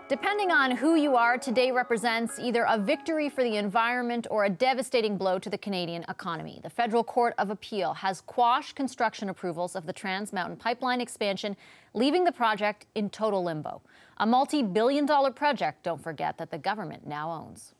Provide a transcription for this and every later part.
Depending on who you are, today represents either a victory for the environment or a devastating blow to the Canadian economy. The Federal Court of Appeal has quashed construction approvals of the Trans Mountain Pipeline expansion, leaving the project in total limbo. A multi-billion-dollar project, don't forget, that the government now owns.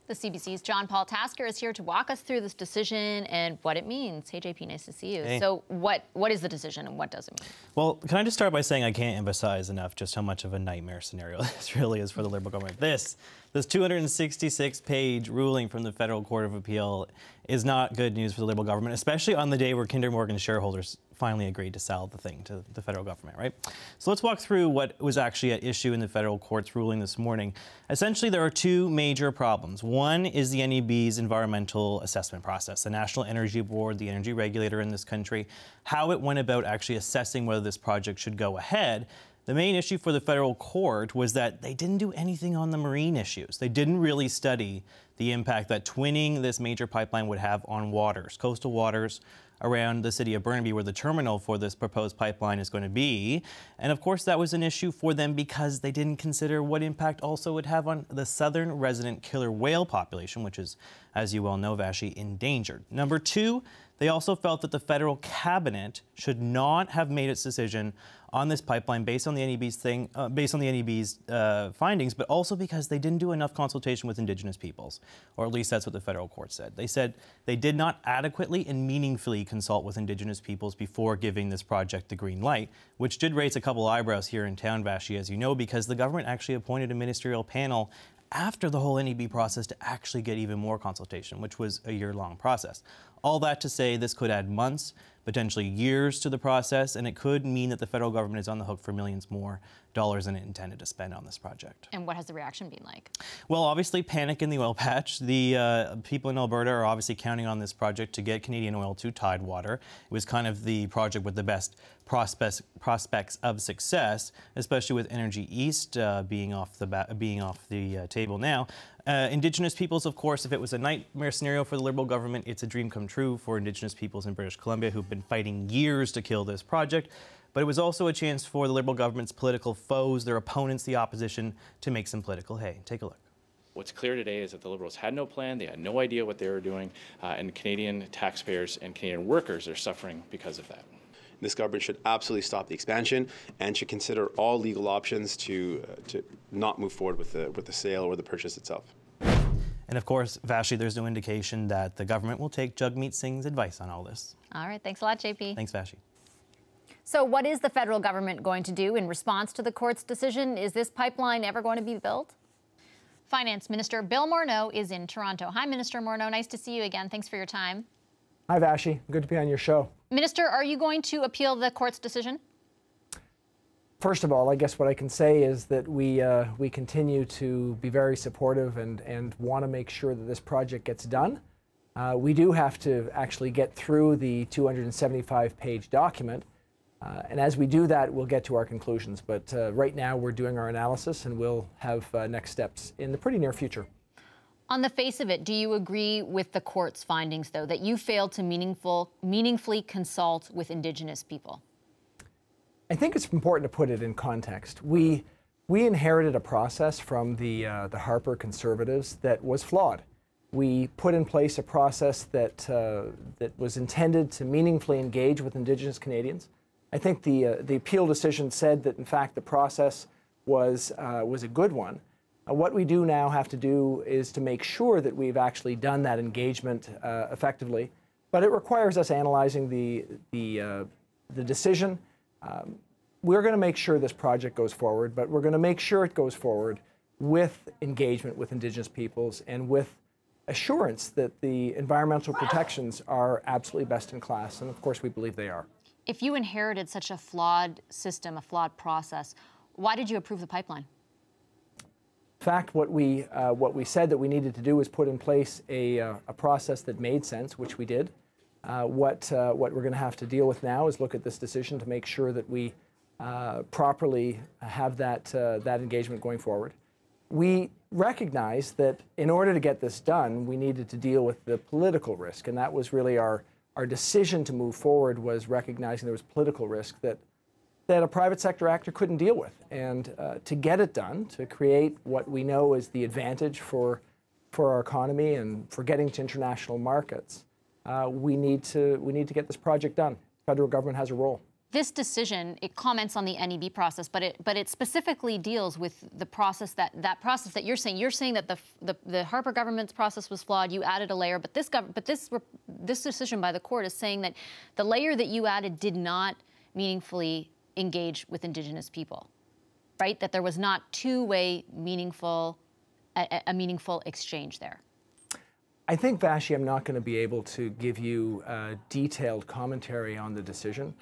The CBC's John Paul Tasker is here to walk us through this decision and what it means. Hey, JP, nice to see you. Hey. So what is the decision and what does it mean? Well, can I just start by saying I can't emphasize enough just how much of a nightmare scenario this really is for the Liberal government. This 266-page ruling from the Federal Court of Appeal is not good news for the Liberal government, especially on the day where Kinder Morgan's shareholders finally agreed to sell the thing to the federal government, right? So let's walk through what was actually at issue in the federal court's ruling this morning. Essentially, there are two major problems. One is the NEB's environmental assessment process. The National Energy Board, the energy regulator in this country, how it went about actually assessing whether this project should go ahead. The main issue for the federal court was that they didn't do anything on the marine issues. They didn't really study the impact that twinning this major pipeline would have on waters, coastal waters around the city of Burnaby, where the terminal for this proposed pipeline is going to be. And of course, that was an issue for them because they didn't consider what impact also would have on the southern resident killer whale population, which is, as you well know, Vashi, endangered. Number two, they also felt that the federal cabinet should not have made its decision on this pipeline based on the NEB's findings, but also because they didn't do enough consultation with Indigenous peoples, or at least that's what the federal court said. They said they did not adequately and meaningfully consult with Indigenous peoples before giving this project the green light, which did raise a couple eyebrows here in town, Vashi, as you know, because the government actually appointed a ministerial panel after the whole NEB process to actually get even more consultation, which was a year-long process. All that to say, this could add months, potentially years to the process, and it could mean that the federal government is on the hook for millions more dollars than it intended to spend on this project. And what has the reaction been like? Well, obviously panic in the oil patch. The people in Alberta are obviously counting on this project to get Canadian oil to Tidewater. It was kind of the project with the best prospects of success, especially with Energy East being off the table now. Indigenous peoples, of course, if it was a nightmare scenario for the Liberal government, it's a dream come true for Indigenous peoples in British Columbia who've been fighting years to kill this project. But it was also a chance for the Liberal government's political foes, their opponents, the opposition, to make some political hay. Take a look. What's clear today is that the Liberals had no plan, they had no idea what they were doing, and Canadian taxpayers and Canadian workers are suffering because of that. This government should absolutely stop the expansion and should consider all legal options to not move forward with the sale or the purchase itself. And of course, Vashi, there's no indication that the government will take Jagmeet Singh's advice on all this. All right, thanks a lot, JP. Thanks, Vashi. So what is the federal government going to do in response to the court's decision? Is this pipeline ever going to be built? Finance Minister Bill Morneau is in Toronto. Hi, Minister Morneau. Nice to see you again. Thanks for your time. Hi, Vashi. Good to be on your show. Minister, are you going to appeal the court's decision? First of all, I guess what I can say is that we continue to be very supportive and want to make sure that this project gets done. We do have to actually get through the 275-page document. And as we do that, we'll get to our conclusions. But right now, we're doing our analysis, and we'll have next steps in the pretty near future. On the face of it, do you agree with the court's findings, though, that you failed to meaningfully consult with Indigenous people? I think it's important to put it in context. We inherited a process from the Harper Conservatives that was flawed. We put in place a process that was intended to meaningfully engage with Indigenous Canadians. I think the appeal decision said that, in fact, the process was a good one. What we do now have to do is to make sure that we've actually done that engagement effectively, but it requires us analyzing the decision. We're going to make sure this project goes forward, but we're going to make sure it goes forward with engagement with Indigenous peoples and with assurance that the environmental protections are absolutely best in class, and of course we believe they are. If you inherited such a flawed system, a flawed process, why did you approve the pipeline? In fact, what we said that we needed to do was put in place a process that made sense, which we did. What we're going to have to deal with now is look at this decision to make sure that we properly have that engagement going forward. We recognize that in order to get this done, we needed to deal with the political risk, and that was really our decision to move forward, was recognizing there was political risk that that a private sector actor couldn't deal with. And to get it done, to create what we know is the advantage for our economy and for getting to international markets, we need to get this project done. The federal government has a role. This decision, it comments on the NEB process, but it specifically deals with the process that process that you're saying. You're saying that the Harper government's process was flawed. You added a layer, but this decision by the court is saying that the layer that you added did not meaningfully engage with Indigenous people, right? That there was not two-way meaningful exchange there. I think, Vashi, I'm not going to be able to give you detailed commentary on the decision.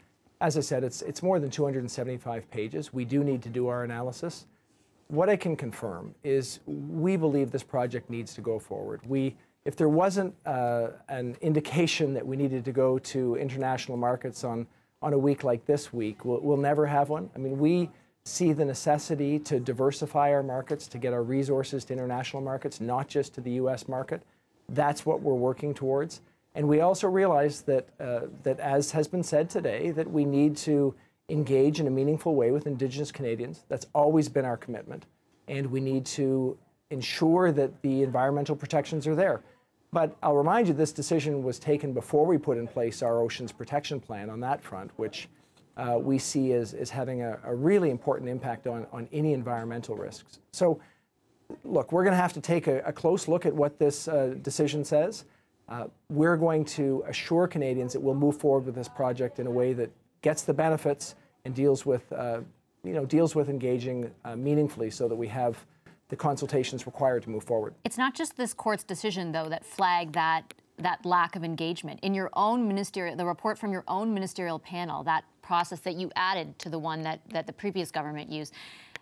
As I said, it's more than 275 pages. We do need to do our analysis. What I can confirm is we believe this project needs to go forward. If there wasn't an indication that we needed to go to international markets on a week like this week, we'll never have one. I mean, we see the necessity to diversify our markets, to get our resources to international markets, not just to the U.S. market. That's what we're working towards. And we also realize that, as has been said today, that we need to engage in a meaningful way with Indigenous Canadians. That's always been our commitment. And we need to ensure that the environmental protections are there. But I'll remind you, this decision was taken before we put in place our Oceans Protection Plan on that front, which we see as having a really important impact on any environmental risks. So, look, we're going to have to take a close look at what this decision says. We're going to assure Canadians that we'll move forward with this project in a way that gets the benefits and deals with engaging meaningfully, so that we have the consultations required to move forward. It's not just this court's decision, though, that flagged that lack of engagement. In your own the report from your own ministerial panel, that process that you added to the one that the previous government used,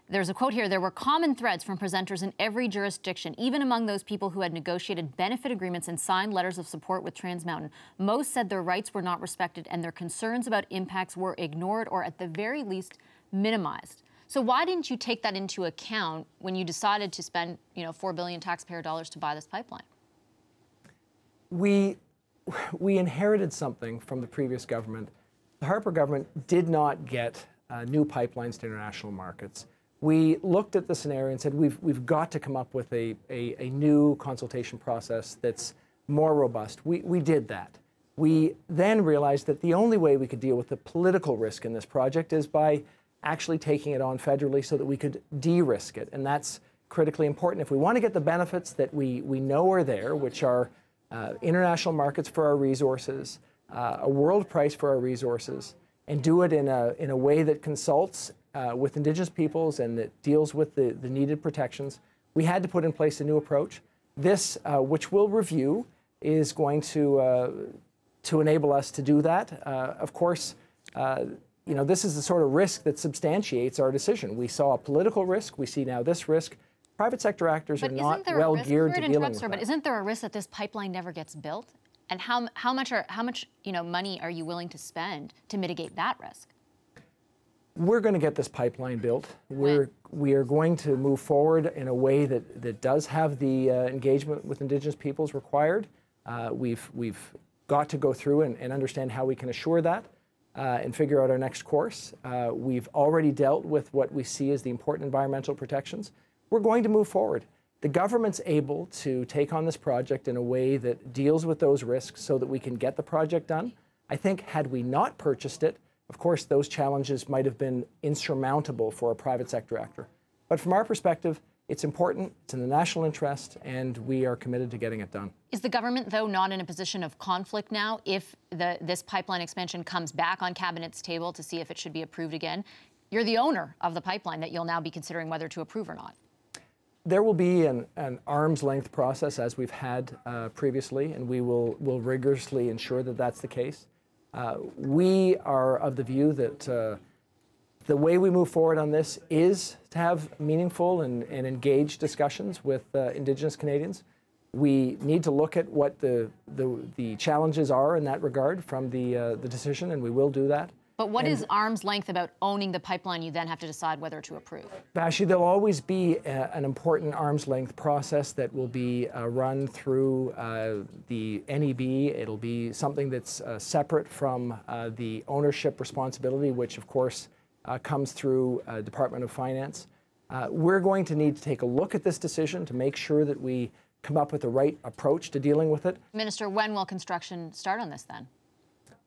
there's a quote here: "There were common threads from presenters in every jurisdiction, even among those people who had negotiated benefit agreements and signed letters of support with Trans Mountain. Most said their rights were not respected and their concerns about impacts were ignored or at the very least minimized." So why didn't you take that into account when you decided to spend, $4 billion taxpayer dollars to buy this pipeline? We inherited something from the previous government. The Harper government did not get new pipelines to international markets. We looked at the scenario and said we've got to come up with a new consultation process that's more robust. We did that. We then realized that the only way we could deal with the political risk in this project is by actually taking it on federally, so that we could de-risk it. And that's critically important. If we want to get the benefits that we know are there, which are international markets for our resources, a world price for our resources, and do it in a way that consults with Indigenous peoples and that deals with the needed protections, we had to put in place a new approach. This, which we'll review, is going to enable us to do that. Of course, this is the sort of risk that substantiates our decision. We saw a political risk. We see now this risk. Private sector actors are not well geared to dealing with that. But isn't there a risk that this pipeline never gets built? And how much money are you willing to spend to mitigate that risk? We're going to get this pipeline built. We are going to move forward in a way that does have the engagement with Indigenous peoples required. We've got to go through and understand how we can assure that and figure out our next course. We've already dealt with what we see as the important environmental protections. We're going to move forward. The government's able to take on this project in a way that deals with those risks so that we can get the project done. I think had we not purchased it, of course, those challenges might have been insurmountable for a private sector actor. But from our perspective, it's important, it's in the national interest, and we are committed to getting it done. Is the government, though, not in a position of conflict now if this pipeline expansion comes back on Cabinet's table to see if it should be approved again? You're the owner of the pipeline that you'll now be considering whether to approve or not. There will be an arm's length process, as we've had previously, and we will rigorously ensure that that's the case. We are of the view that the way we move forward on this is to have meaningful and engaged discussions with Indigenous Canadians. We need to look at what the challenges are in that regard from the decision, and we will do that. But what is arm's length about owning the pipeline you then have to decide whether to approve? Vashi, there'll always be an important arm's length process that will be run through the NEB. It'll be something that's separate from the ownership responsibility, which of course comes through Department of Finance. We're going to need to take a look at this decision to make sure that we come up with the right approach to dealing with it. Minister, when will construction start on this then?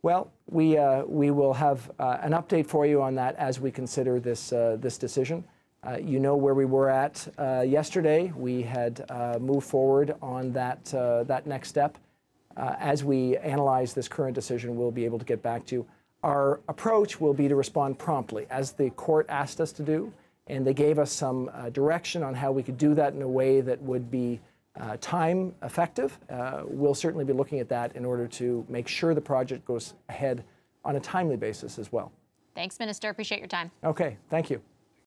Well, we will have an update for you on that as we consider this decision. You know where we were at yesterday. We had moved forward on that next step. As we analyze this current decision, we'll be able to get back to you. Our approach will be to respond promptly, as the court asked us to do, and they gave us some direction on how we could do that in a way that would be time effective. We'll certainly be looking at that in order to make sure the project goes ahead on a timely basis as well. Thanks, Minister. Appreciate your time. Okay, thank you.